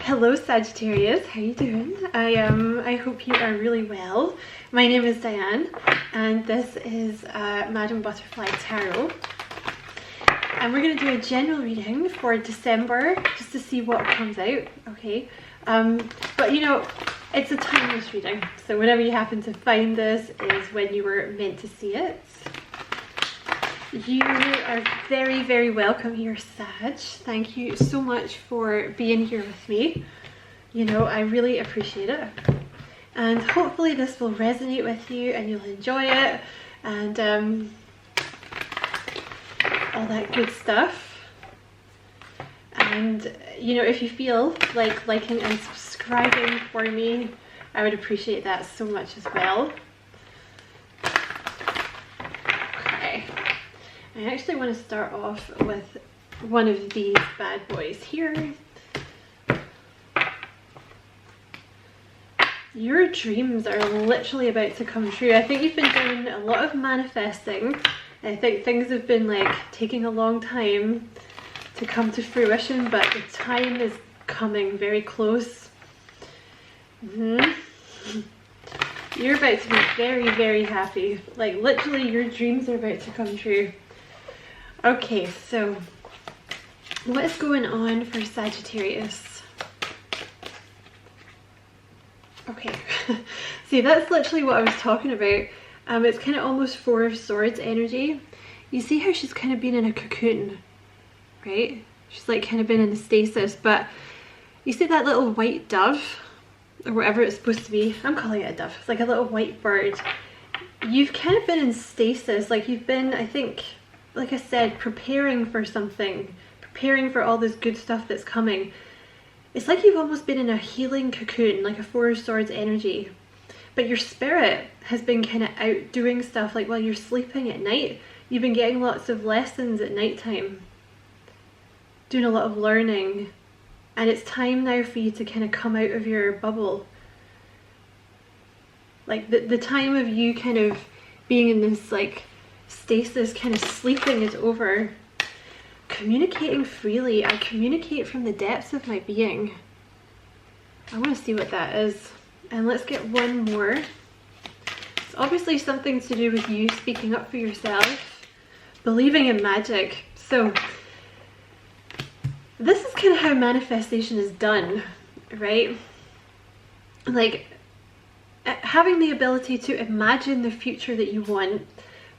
Hello Sagittarius, how you doing? I hope you are really well. My name is Diane and this is Madam Butterfly Tarot. And we're going to do a general reading for December just to see what comes out, okay? But you know, it's a timeless reading, so whenever you happen to find this is when you were meant to see it. You are very, very welcome here, Sag. Thank you so much for being here with me. You know, I really appreciate it. And hopefully this will resonate with you and you'll enjoy it and all that good stuff. And, you know, if you feel like liking and subscribing for me, I would appreciate that so much as well. I actually want to start off with one of these bad boys here. Your dreams are literally about to come true. I think you've been doing a lot of manifesting. I think things have been like taking a long time to come to fruition, but the time is coming very close. You're about to be very, very happy. Like literally your dreams are about to come true. Okay, so what is going on for Sagittarius? Okay, see that's literally what I was talking about. It's kind of almost Four of Swords energy. You see how she's kind of been in a cocoon, right? She's like kind of been in a stasis, but you see that little white dove, or whatever it's supposed to be. I'm calling it a dove. It's like a little white bird. You've kind of been in stasis, like you've been, I think, like I said, preparing for something, preparing for all this good stuff that's coming. It's like you've almost been in a healing cocoon, like a Four of Swords energy. But your spirit has been kind of out doing stuff, like while you're sleeping at night. You've been getting lots of lessons at nighttime, doing a lot of learning. And it's time now for you to kind of come out of your bubble. Like the time of you kind of being in this like stasis, kind of sleeping is over. Communicating freely. I communicate from the depths of my being. I want to see what that is. And let's get one more. It's obviously something to do with you speaking up for yourself, believing in magic. So this is kind of how manifestation is done, right? Like having the ability to imagine the future that you want,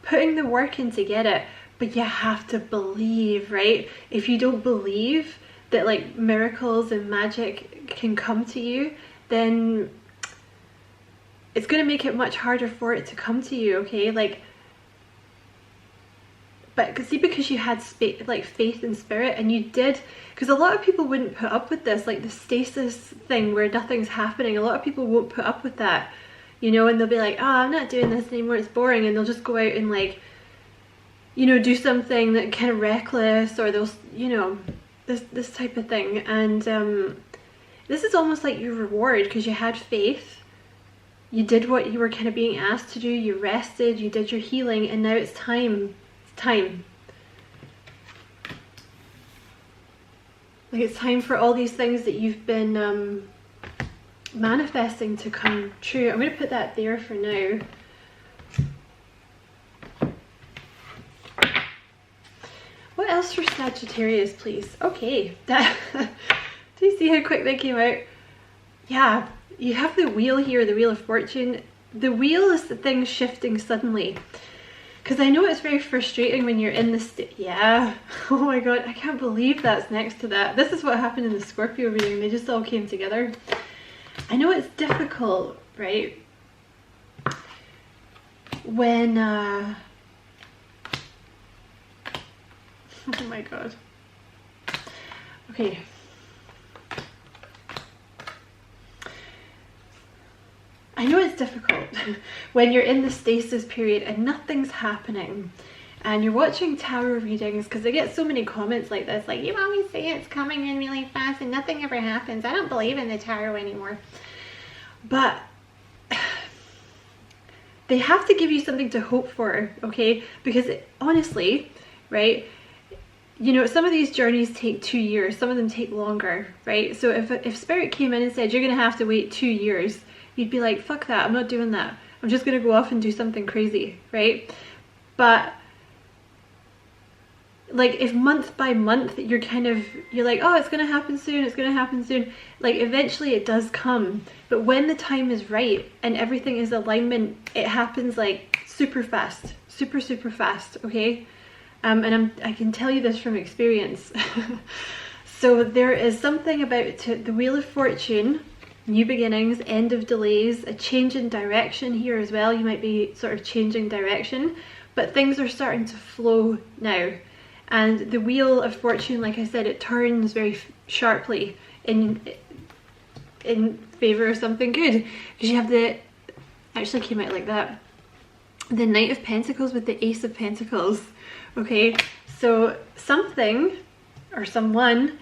putting the work in to get it, but you have to believe, right? If you don't believe that like miracles and magic can come to you, then it's going to make it much harder for it to come to you, okay? Like, but see, because you had like faith and spirit, and you did, because a lot of people wouldn't put up with this, like the stasis thing where nothing's happening. A lot of people won't put up with that, you know, and they'll be like, oh, I'm not doing this anymore, it's boring, and they'll just go out and like, you know, do something that kind of reckless, or they'll, you know, this type of thing. And this is almost like your reward, because you had faith, you did what you were kind of being asked to do, you rested, you did your healing, and now it's time. It's time. Like it's time for all these things that you've been manifesting to come true. I'm going to put that there for now. What else for Sagittarius, please? Okay. Do you see how quick they came out? Yeah, you have the wheel here, the Wheel of Fortune. The wheel is the thing shifting suddenly. Because I know it's very frustrating when you're in this yeah, oh my god, I can't believe that's next to that. This is what happened in the Scorpio reading, they just all came together. I know it's difficult, right? When, oh my god. Okay. I know it's difficult when you're in the stasis period and nothing's happening and you're watching tarot readings, because I get so many comments like this, like, you always say it's coming in really fast and nothing ever happens. I don't believe in the tarot anymore. But they have to give you something to hope for, okay? Because honestly, right, you know, some of these journeys take 2 years, some of them take longer, right? So if Spirit came in and said, you're going to have to wait 2 years, you'd be like, fuck that, I'm not doing that. I'm just going to go off and do something crazy, right? But like if month by month you're like, oh, it's going to happen soon, it's going to happen soon. Like eventually it does come. But when the time is right and everything is alignment, it happens like super fast, super fast, okay? And I can tell you this from experience. So there is something about the Wheel of Fortune, new beginnings, end of delays, a change in direction here as well. You might be sort of changing direction, but things are starting to flow now. And the Wheel of Fortune, like I said, it turns very sharply in favor of something good. Because you have actually came out like that, the Knight of Pentacles with the Ace of Pentacles. Okay, so something or someone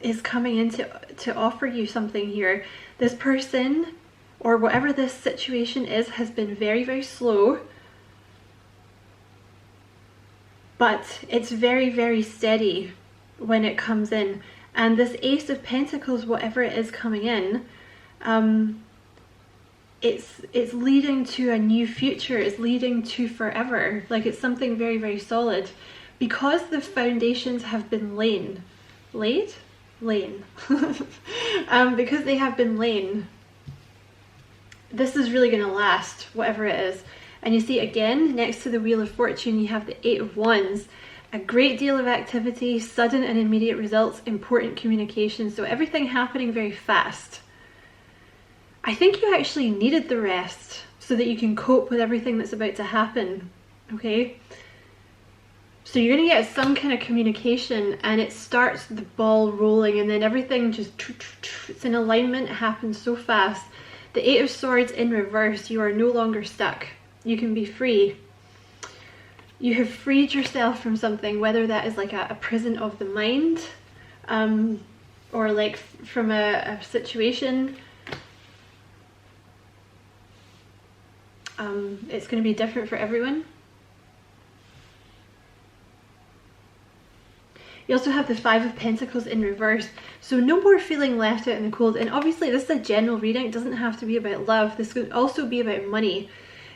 is coming in to offer you something here. This person or whatever this situation is has been very slow, but it's very steady when it comes in. And this Ace of Pentacles, whatever it is coming in, it's leading to a new future. It's leading to forever. Like it's something very solid, because the foundations have been laid because they have been laid. This is really going to last, whatever it is. And you see again, next to the Wheel of Fortune, you have the Eight of Wands. A great deal of activity, sudden and immediate results, important communication. So everything happening very fast. I think you actually needed the rest so that you can cope with everything that's about to happen, okay? So you're going to get some kind of communication and it starts the ball rolling, and then everything just, it's in alignment, it happens so fast. The Eight of Swords in reverse, you are no longer stuck. You can be free. You have freed yourself from something, whether that is like a prison of the mind, or like from a situation. It's going to be different for everyone. You also have the Five of Pentacles in reverse. So no more feeling left out in the cold. And obviously this is a general reading. It doesn't have to be about love. This could also be about money.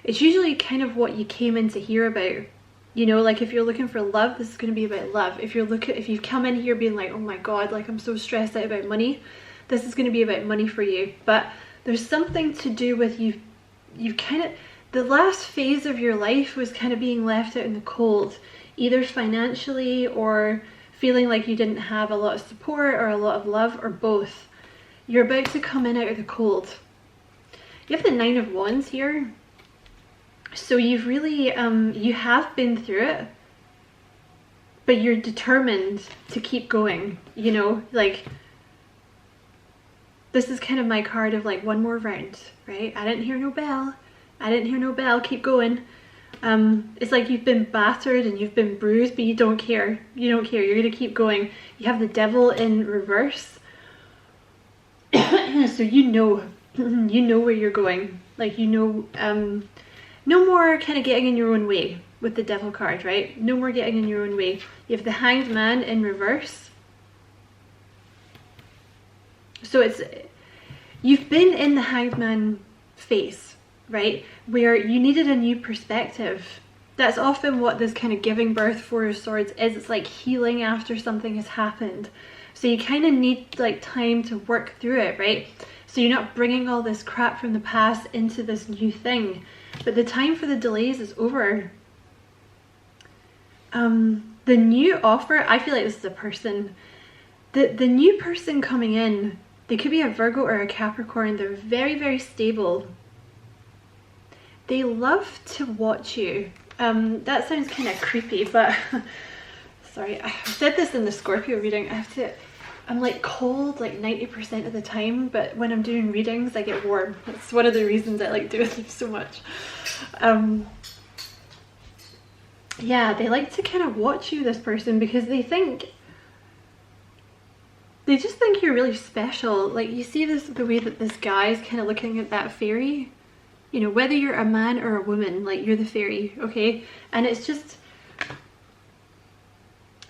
It's usually kind of what you came in to hear about. You know, like if you're looking for love, this is going to be about love. If you've come in here being like, oh my god, like I'm so stressed out about money, this is going to be about money for you. But there's something to do with you've kind of, the last phase of your life was kind of being left out in the cold, either financially or feeling like you didn't have a lot of support or a lot of love, or both. You're about to come in out of the cold. You have the Nine of Wands here. So you've really, you have been through it, but you're determined to keep going, you know, like, this is kind of my card of like, one more round, right? I didn't hear no bell. I didn't hear no bell, keep going. It's like you've been battered and you've been bruised, but you don't care. You don't care, you're gonna keep going. You have the Devil in reverse. So you know where you're going. Like, you know, no more kind of getting in your own way with the Devil card, right? No more getting in your own way. You have the Hanged Man in reverse. So you've been in the Hanged Man phase, right? Where you needed a new perspective. That's often what this kind of giving birth, Four of Swords is. It's like healing after something has happened. So you kind of need like time to work through it, right? So you're not bringing all this crap from the past into this new thing. But the time for the delays is over. The new offer, I feel like this is a person. The new person coming in, they could be a Virgo or a Capricorn. They're very stable. They love to watch you. That sounds kind of creepy, but sorry, I said this in the Scorpio reading. I'm like cold like 90% of the time, but when I'm doing readings I get warm. That's one of the reasons I like doing them so much. Yeah, they like to kind of watch you, this person, because they just think you're really special. Like, you see this, the way that this guy is kind of looking at that fairy, you know, whether you're a man or a woman, like, you're the fairy, okay? And it's just,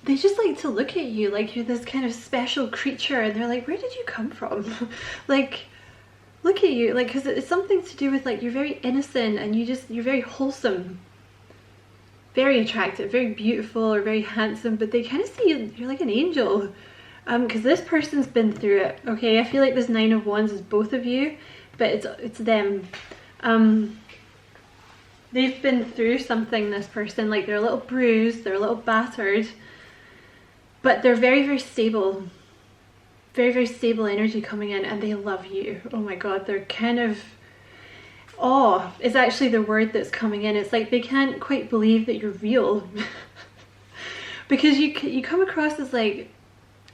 they just like to look at you like you're this kind of special creature, and they're like, where did you come from? Like, look at you, like, because it's something to do with like you're very innocent and you're very wholesome, very attractive, very beautiful, or very handsome, but they kind of see you, you're like an angel. Because this person's been through it, okay? I feel like this Nine of Wands is both of you, but it's them. They've been through something, this person, like they're a little bruised, they're a little battered, but they're very, very stable. Very, very stable energy coming in, and they love you. Oh my god, they're kind of... awe is actually the word that's coming in. It's like they can't quite believe that you're real. Because you come across as like,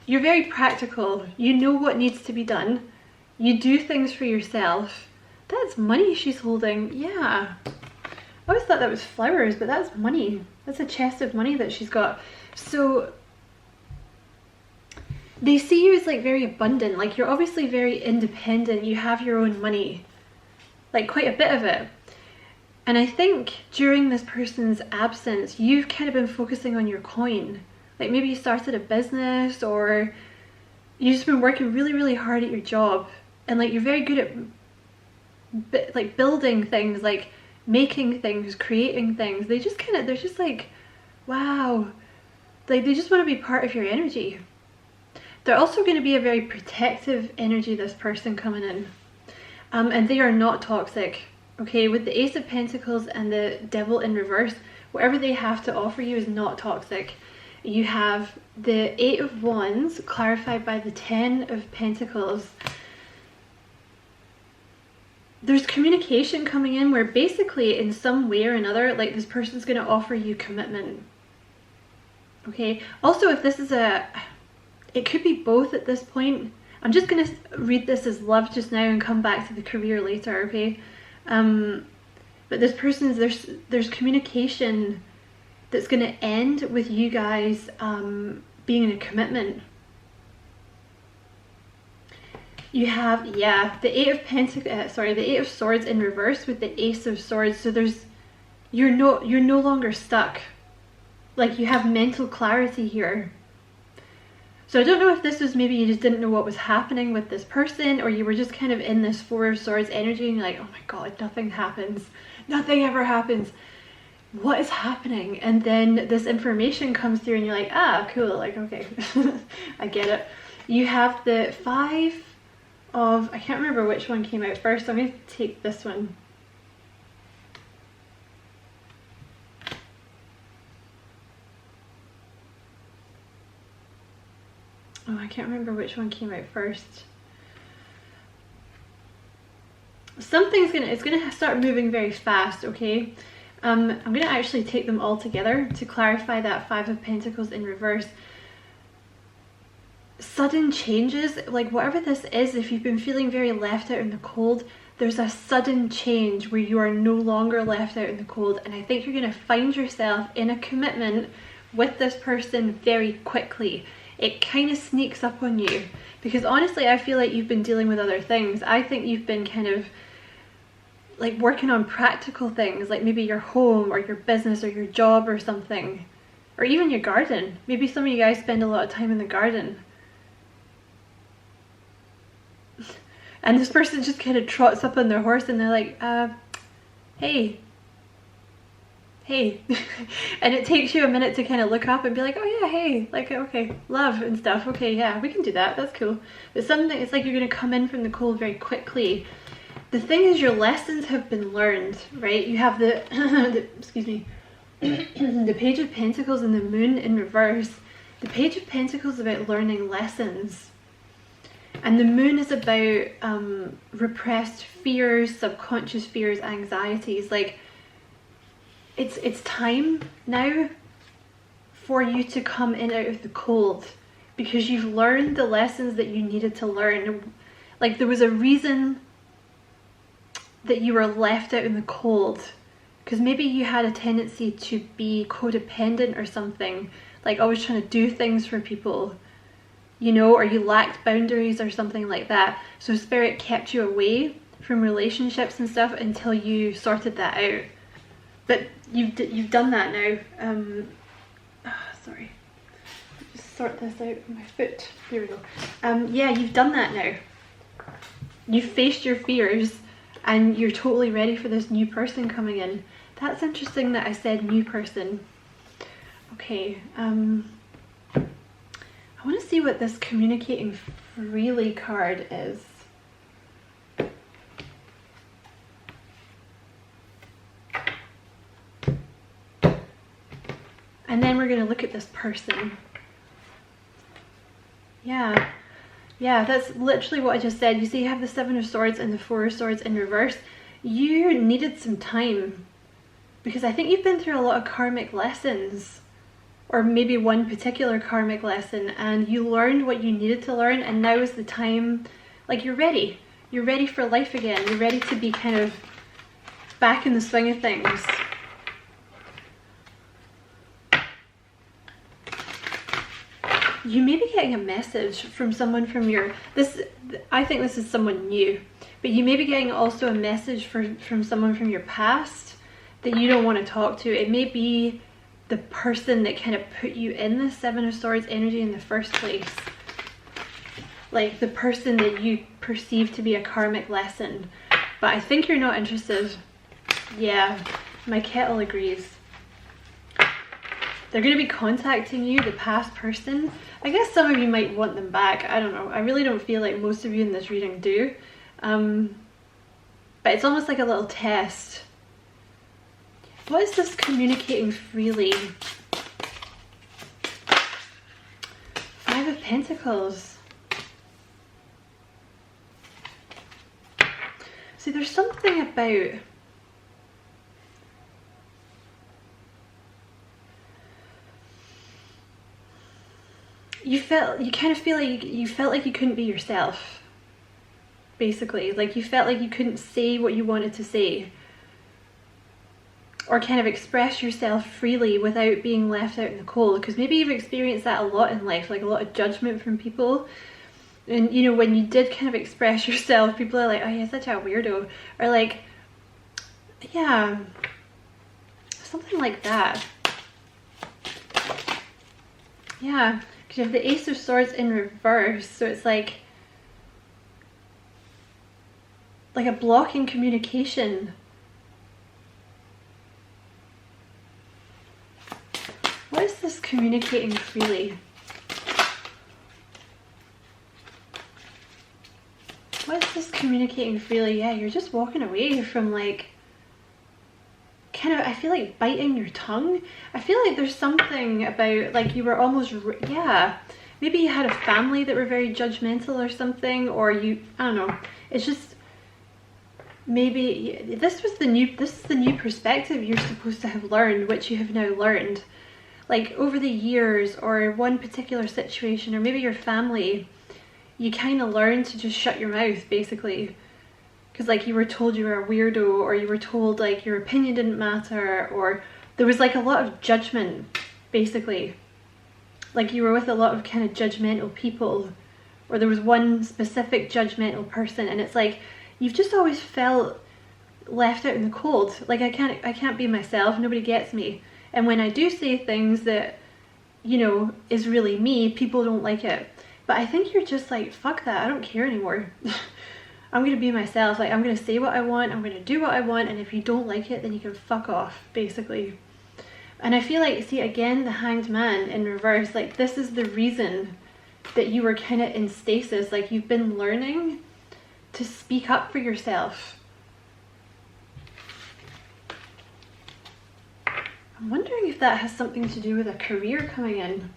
you're very practical. You know what needs to be done. You do things for yourself. That's money she's holding. Yeah. I always thought that was flowers, but that's money. That's a chest of money that she's got. So they see you as like very abundant. Like you're obviously very independent. You have your own money. Like quite a bit of it. And I think during this person's absence, you've kind of been focusing on your coin. Like maybe you started a business, or you've just been working really, really hard at your job, and like you're very good at like building things, like making things, creating things. They just kind of, they're just like, wow, like they just want to be part of your energy. They're also going to be a very protective energy, this person coming in, and they are not toxic. Okay, with the Ace of Pentacles and the Devil in reverse, whatever they have to offer you is not toxic. You have the Eight of Wands clarified by the Ten of Pentacles. There's communication coming in where basically in some way or another, like this person's going to offer you commitment. Okay, also if this is it could be both at this point. I'm just going to read this as love just now and come back to the career later, okay? But this person's, there's communication that's going to end with you guys being in a commitment. You have, yeah, the Eight of Pentacles, the Eight of Swords in reverse with the Ace of Swords. So you're no longer stuck. Like you have mental clarity here. So I don't know if this was maybe you just didn't know what was happening with this person, or you were just kind of in this Four of Swords energy and you're like, oh my god, nothing happens. Nothing ever happens. What is happening? And then this information comes through and you're like, ah, cool, like, okay, I get it. You have the Five of, I can't remember which one came out first. I'm going to take this one. Oh, I can't remember which one came out first. Something's it's gonna start moving very fast, okay? I'm gonna actually take them all together to clarify that Five of Pentacles in reverse. Sudden changes, like whatever this is, if you've been feeling very left out in the cold, there's a sudden change where you are no longer left out in the cold, and I think you're gonna find yourself in a commitment with this person very quickly. It kind of sneaks up on you, because honestly I feel like you've been dealing with other things. I think you've been kind of like working on practical things, like maybe your home or your business or your job or something, or even your garden. Maybe some of you guys spend a lot of time in the garden. And this person just kind of trots up on their horse and they're like, hey. And it takes you a minute to kind of look up and be like, oh yeah, hey, like, okay, love and stuff, okay, yeah, we can do that, that's cool. But something, it's like you're going to come in from the cold very quickly. The thing is, your lessons have been learned, right? You have the excuse me, the Page of Pentacles and the Moon in reverse. The Page of Pentacles is about learning lessons, and the Moon is about repressed fears, subconscious fears, anxieties. Like, it's time now for you to come in out of the cold, because you've learned the lessons that you needed to learn. Like, there was a reason that you were left out in the cold, because maybe you had a tendency to be codependent or something, like always trying to do things for people, you know, or you lacked boundaries or something like that. So Spirit kept you away from relationships and stuff until you sorted that out. But you've done that now. Sorry. sort this out with my foot. Here we go. Yeah, you've done that now. You've faced your fears and you're totally ready for this new person coming in. That's interesting that I said new person. Okay, I want to see what this communicating freely card is. And then we're going to look at this person. Yeah, that's literally what I just said. You see, you have the Seven of Swords and the Four of Swords in reverse. You needed some time because I think you've been through a lot of karmic lessons, or maybe one particular karmic lesson, and you learned what you needed to learn, and now is the time, like, you're ready. You're ready for life again. You're ready to be kind of back in the swing of things. You may be getting a message from someone from your, I think this is someone new, but you may be getting also a message from someone from your past that you don't want to talk to. It may be the person that kind of put you in the Seven of Swords energy in the first place. Like the person that you perceive to be a karmic lesson. But I think you're not interested. Yeah, my kettle agrees. They're going to be contacting you, the past person. I guess some of you might want them back. I don't know. I really don't feel like most of you in this reading do. But it's almost like a little test. What is this communicating freely? Five of Pentacles. See, there's something about you kind of feel like you felt like you couldn't be yourself, basically. Like you felt like you couldn't say what you wanted to say, or kind of express yourself freely without being left out in the cold. Because maybe you've experienced that a lot in life, like a lot of judgment from people. And you know, when you did kind of express yourself, people are like, oh, you're such a weirdo, or like, yeah, something like that. Yeah. Because you have the Ace of Swords in reverse, so it's like a block in communication. What is this communicating freely? What is this communicating freely? Yeah, you're just walking away from like, kind of, I feel like biting your tongue. I feel like there's something about like you were almost, yeah, maybe you had a family that were very judgmental or something, or you, I don't know, it's just maybe this is the new perspective you're supposed to have learned, which you have now learned like over the years, or one particular situation, or maybe your family, you kind of learned to just shut your mouth basically. Because like you were told you were a weirdo, or you were told like your opinion didn't matter, or there was like a lot of judgment basically. Like you were with a lot of kind of judgmental people, or there was one specific judgmental person, and it's like you've just always felt left out in the cold. Like I can't be myself, nobody gets me. And when I do say things that, you know, is really me, people don't like it. But I think you're just like, fuck that, I don't care anymore. I'm going to be myself. Like, I'm going to say what I want, I'm going to do what I want, and if you don't like it, then you can fuck off, basically. And I feel like, see, again, the Hanged Man in reverse, like, this is the reason that you were kind of in stasis. Like, you've been learning to speak up for yourself. I'm wondering if that has something to do with a career coming in.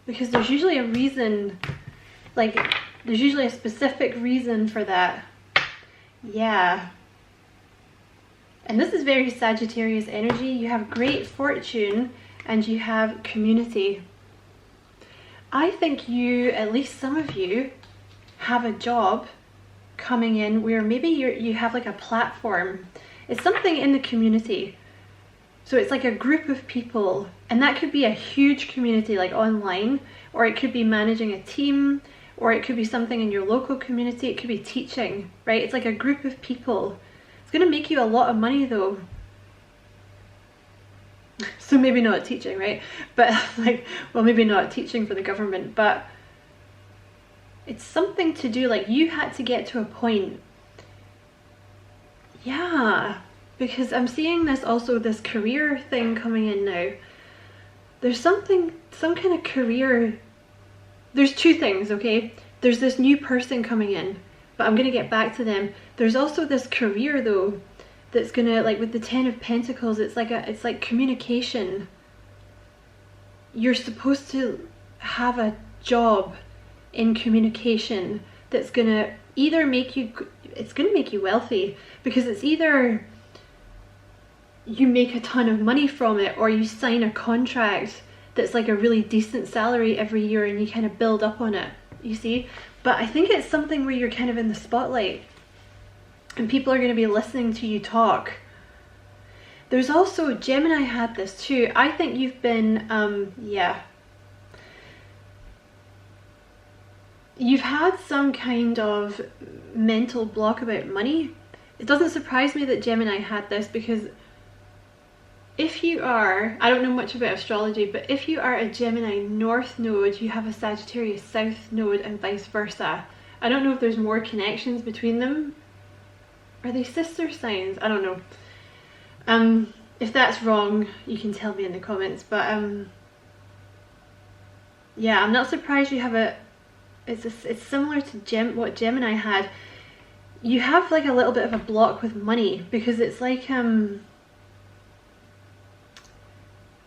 Because there's usually a reason, like, there's usually a specific reason for that. Yeah. And this is very Sagittarius energy. You have great fortune and you have community. I think you, at least some of you, have a job coming in where maybe you have like a platform. It's something in the community. So it's like a group of people, and that could be a huge community like online, or it could be managing a team, or it could be something in your local community. It could be teaching, right? It's like a group of people. It's going to make you a lot of money though. So maybe not teaching, right? But like, well, maybe not teaching for the government, but it's something to do, like you had to get to a point. Yeah, because I'm seeing this also, this career thing coming in now. There's something, some kind of career. There's two things, okay? There's this new person coming in, but I'm gonna get back to them. There's also this career though, that's gonna, like with the 10 of Pentacles, it's like communication. You're supposed to have a job in communication that's gonna either make you, it's gonna make you wealthy, because it's either you make a ton of money from it, or you sign a contract that's like a really decent salary every year and you kind of build up on it, you see? But I think it's something where you're kind of in the spotlight and people are going to be listening to you talk. There's also, Gemini had this too. I think you've been, yeah. You've had some kind of mental block about money. It doesn't surprise me that Gemini had this, because if you are, I don't know much about astrology, but if you are a Gemini North node, you have a Sagittarius South node and vice versa. I don't know if there's more connections between them. Are they sister signs? I don't know. If that's wrong, you can tell me in the comments, but yeah, I'm not surprised you have a, it's similar to what Gemini had. You have like a little bit of a block with money, because it's like, I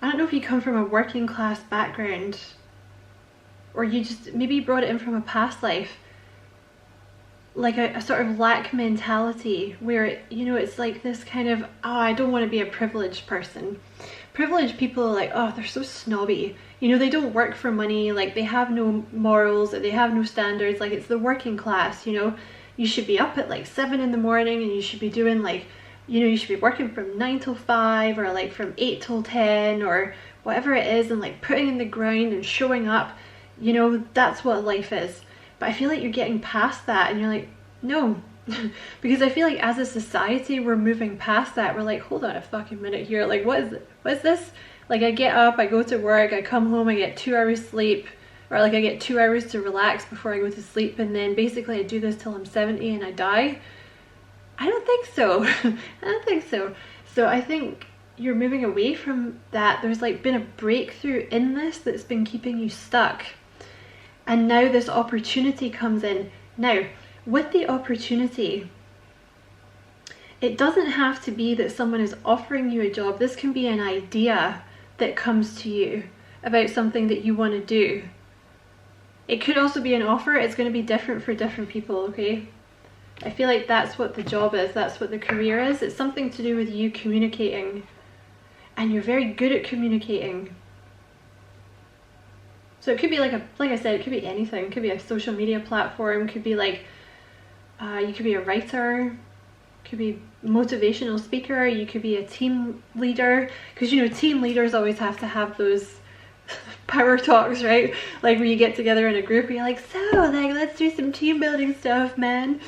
don't know if you come from a working class background, or you just, maybe you brought it in from a past life, like a sort of lack mentality where, you know, it's like this kind of, oh, I don't want to be a privileged person. Privileged people are like, oh, they're so snobby. You know, they don't work for money, like they have no morals, they have no standards, like it's the working class, you know. You should be up at like 7 in the morning and you should be doing like, you know, you should be working from 9 till 5 or like from 8 till 10 or whatever it is, and like putting in the grind and showing up, you know, that's what life is. But I feel like you're getting past that and you're like, no. Because I feel like as a society we're moving past that. We're like, hold on a fucking minute here, like what is this? Like I get up, I go to work, I come home, I get 2 hours sleep, or like I get 2 hours to relax before I go to sleep, and then basically I do this till I'm 70 and I die. I don't think so. I don't think so. So I think you're moving away from that. There's like been a breakthrough in this that's been keeping you stuck. And now this opportunity comes in. Now, with the opportunity, it doesn't have to be that someone is offering you a job. This can be an idea that comes to you about something that you want to do. It could also be an offer. It's going to be different for different people, okay? I feel like that's what the job is, that's what the career is. It's something to do with you communicating, and you're very good at communicating. So it could be like I said, it could be anything. It could be a social media platform, it could be like, you could be a writer, could be motivational speaker, you could be a team leader, because you know team leaders always have to have those power talks, right? Like where you get together in a group and you're like, so like let's do some team building stuff, man.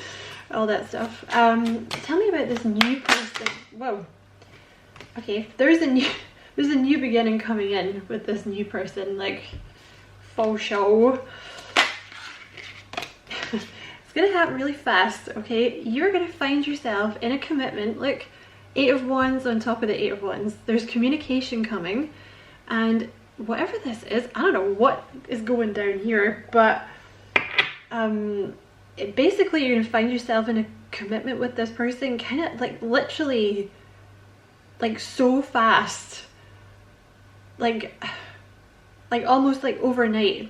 All that stuff. Tell me about this new person. Whoa. Okay, there's a new beginning coming in with this new person, like for sure. It's gonna happen really fast, okay? You're gonna find yourself in a commitment. Look, 8 of Wands on top of the 8 of Wands. There's communication coming, and whatever this is, I don't know what is going down here, but basically you're gonna find yourself in a commitment with this person, kind of like literally like so fast, like almost like overnight,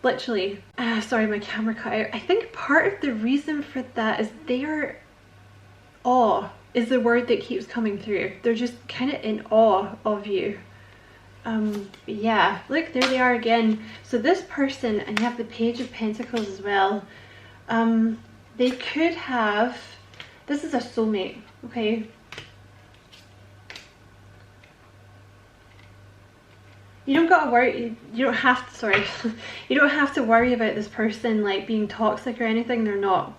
literally. Sorry, my camera cut out. I think part of the reason for that is their awe is the word that keeps coming through. They're just kind of in awe of you. Yeah, look, there they are again. So this person, and you have the Page of Pentacles as well. They could have, this is a soulmate, okay? You don't gotta worry, you don't have to, sorry, you don't have to worry about this person like being toxic or anything. They're not.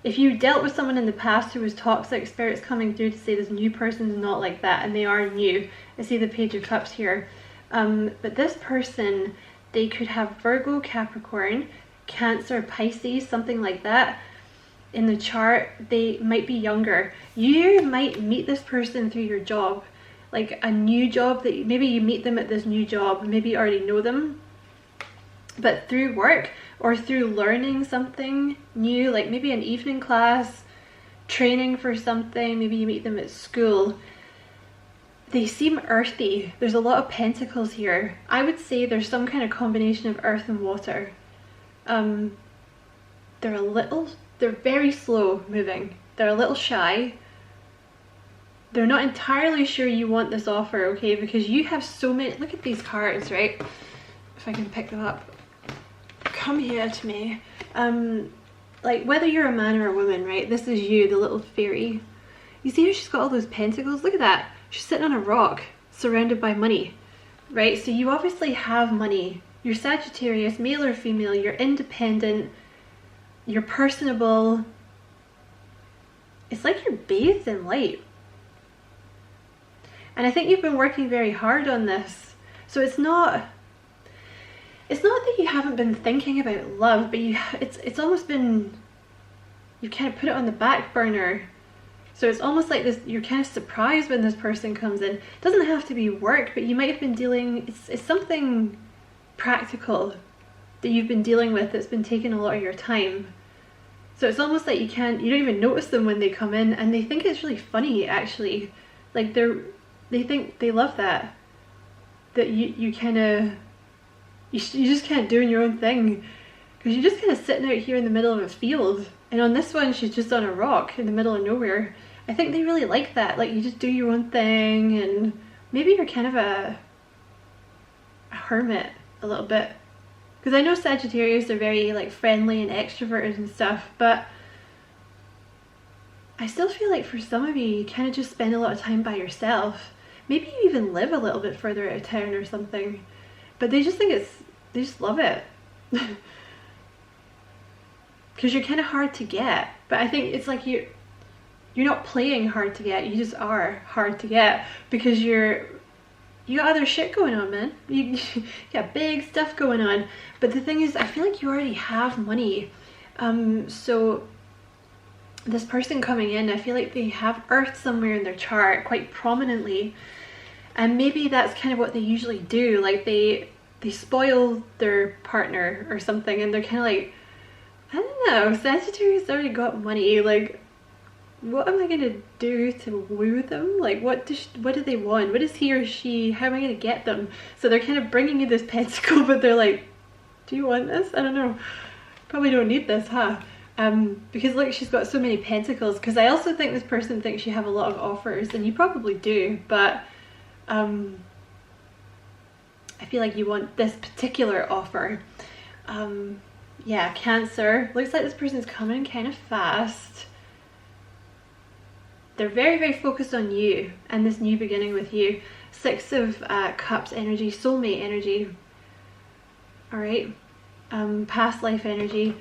If you dealt with someone in the past who was toxic, Spirit's coming through to say this new person's not like that, and they are new. I see the Page of Cups here. But this person, they could have Virgo, Capricorn, Cancer, Pisces, something like that in the chart. They might be younger. You might meet this person through your job, like a new job that maybe you meet them at this new job, maybe you already know them, but through work or through learning something new, like maybe an evening class, training for something, maybe you meet them at school. They seem earthy. There's a lot of pentacles here. I would say there's some kind of combination of earth and water. They're very slow moving. They're a little shy. They're not entirely sure you want this offer, okay? Because you have so many, look at these cards, right? If I can pick them up. Come here to me. Like whether you're a man or a woman, right? This is you, the little fairy. You see how she's got all those pentacles? Look at that. She's sitting on a rock surrounded by money, right? So you obviously have money. You're Sagittarius, male or female, you're independent, you're personable. It's like you're bathed in light. And I think you've been working very hard on this. So it's not that you haven't been thinking about love, but it's almost been, you've kind of put it on the back burner. So it's almost like this, you're kind of surprised when this person comes in. It doesn't have to be work, but you might have been dealing, it's something practical that you've been dealing with that's been taking a lot of your time. So it's almost like you don't even notice them when they come in, and they think it's really funny actually. Like they think they love that you kind of, you just kind of doing your own thing, because you're just kind of sitting out here in the middle of a field, and on this one she's just on a rock in the middle of nowhere. I think they really like that, like you just do your own thing, and maybe you're kind of a hermit a little bit, because I know Sagittarius are very like friendly and extroverted and stuff, but I still feel like for some of you, you kind of just spend a lot of time by yourself. Maybe you even live a little bit further out of town or something, but they just think they just love it. Because you're kind of hard to get, but I think it's like you're not playing hard to get, you just are hard to get, because you got other shit going on, man. You got big stuff going on. But the thing is, I feel like you already have money. So this person coming in, I feel like they have Earth somewhere in their chart quite prominently, and maybe that's kind of what they usually do. Like they spoil their partner or something, and they're kind of like, I don't know, Sagittarius already got money, like what am I gonna do to woo them? Like what do they want? What is he or she, how am I gonna get them? So they're kind of bringing you this pentacle, but they're like, do you want this? I don't know, probably don't need this, huh? Because look, she's got so many pentacles. Because I also think this person thinks you have a lot of offers, and you probably do, but I feel like you want this particular offer. Yeah, Cancer. Looks like this person's coming kind of fast. They're very, very focused on you and this new beginning with you. Six of Cups energy, soulmate energy. All right. Past life energy.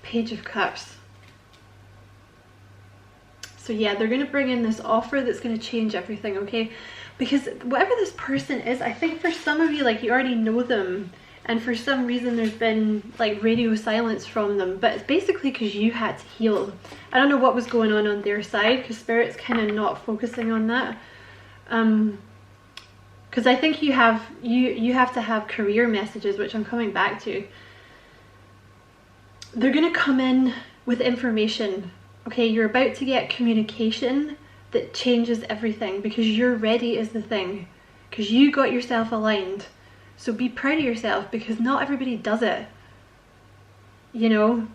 Page of Cups. So yeah, they're going to bring in this offer that's going to change everything, okay? Because whatever this person is, I think for some of you, like you already know them, and for some reason there's been like radio silence from them, but it's basically because you had to heal. I don't know what was going on their side, because Spirit's kind of not focusing on that. Because I think you have to have career messages, which I'm coming back to. They're going to come in with information. Okay, you're about to get communication that changes everything, because you're ready is the thing. Because you got yourself aligned. So be proud of yourself, because not everybody does it. You know?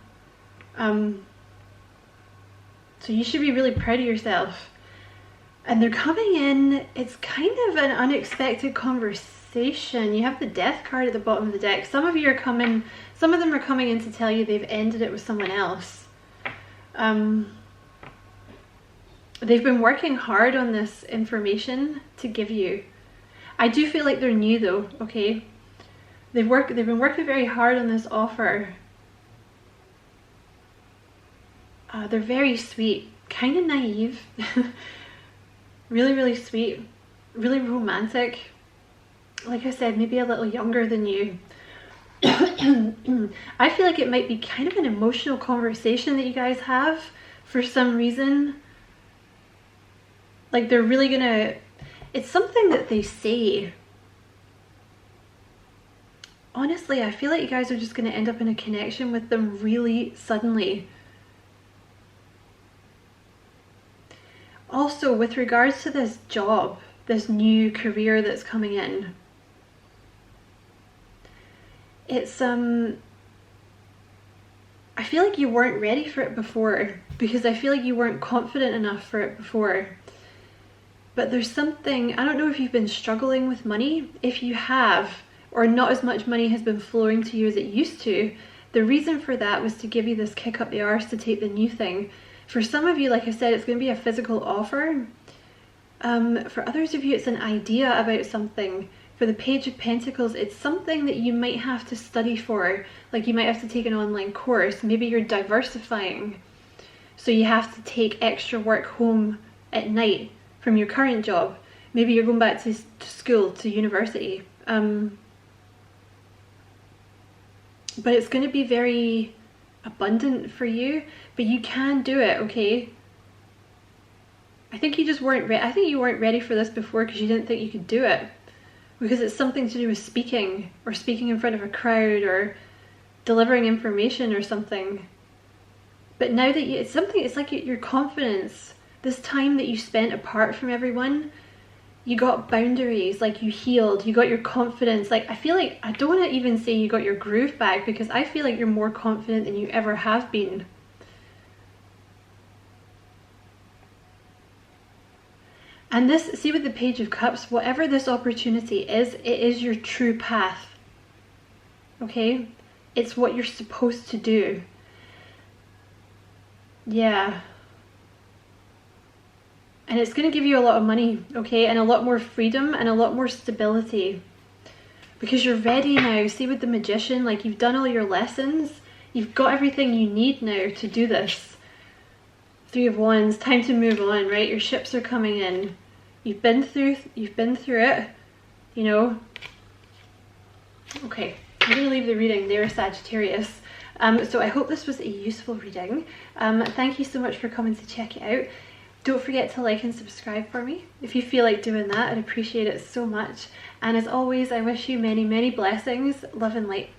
So you should be really proud of yourself. And they're coming in, it's kind of an unexpected conversation. You have the Death card at the bottom of the deck. Some of them are coming in to tell you they've ended it with someone else. They've been working hard on this information to give you. I do feel like they're new though, okay? They've been working very hard on this offer. They're very sweet, kind of naive, really, really sweet, really romantic. Like I said, maybe a little younger than you. I feel like it might be kind of an emotional conversation that you guys have for some reason. Like they're really gonna, it's something that they say. Honestly, I feel like you guys are just gonna end up in a connection with them really suddenly. Also, with regards to this job, this new career that's coming in, it's I feel like you weren't ready for it before, because I feel like you weren't confident enough for it before. But there's something, I don't know if you've been struggling with money. If you have, or not as much money has been flowing to you as it used to, the reason for that was to give you this kick up the arse to take the new thing. For some of you, like I said, it's going to be a physical offer. For others of you, it's an idea about something. For the Page of Pentacles, it's something that you might have to study for. Like you might have to take an online course. Maybe you're diversifying. So you have to take extra work home at night from your current job. Maybe you're going back to school, to university. But it's going to be very abundant for you, but you can do it, okay? I think you just weren't I think you weren't ready for this before because you didn't think you could do it, because it's something to do with speaking, or speaking in front of a crowd, or delivering information or something. But now that it's something, it's like your confidence, this time that you spent apart from everyone, you got boundaries, like you healed, you got your confidence. Like I feel like, I don't want to even say you got your groove back, because I feel like you're more confident than you ever have been. And this, see with the Page of Cups, whatever this opportunity is, it is your true path. Okay? It's what you're supposed to do. Yeah. And it's going to give you a lot of money, okay? And a lot more freedom and a lot more stability. Because you're ready now. See with the Magician, like you've done all your lessons. You've got everything you need now to do this. Three of Wands, time to move on, right? Your ships are coming in. You've been through it, you know. Okay, I'm going to leave the reading there, Sagittarius. So I hope this was a useful reading. Thank you so much for coming to check it out. Don't forget to like and subscribe for me. If you feel like doing that, I'd appreciate it so much. And as always, I wish you many, many blessings, love and light.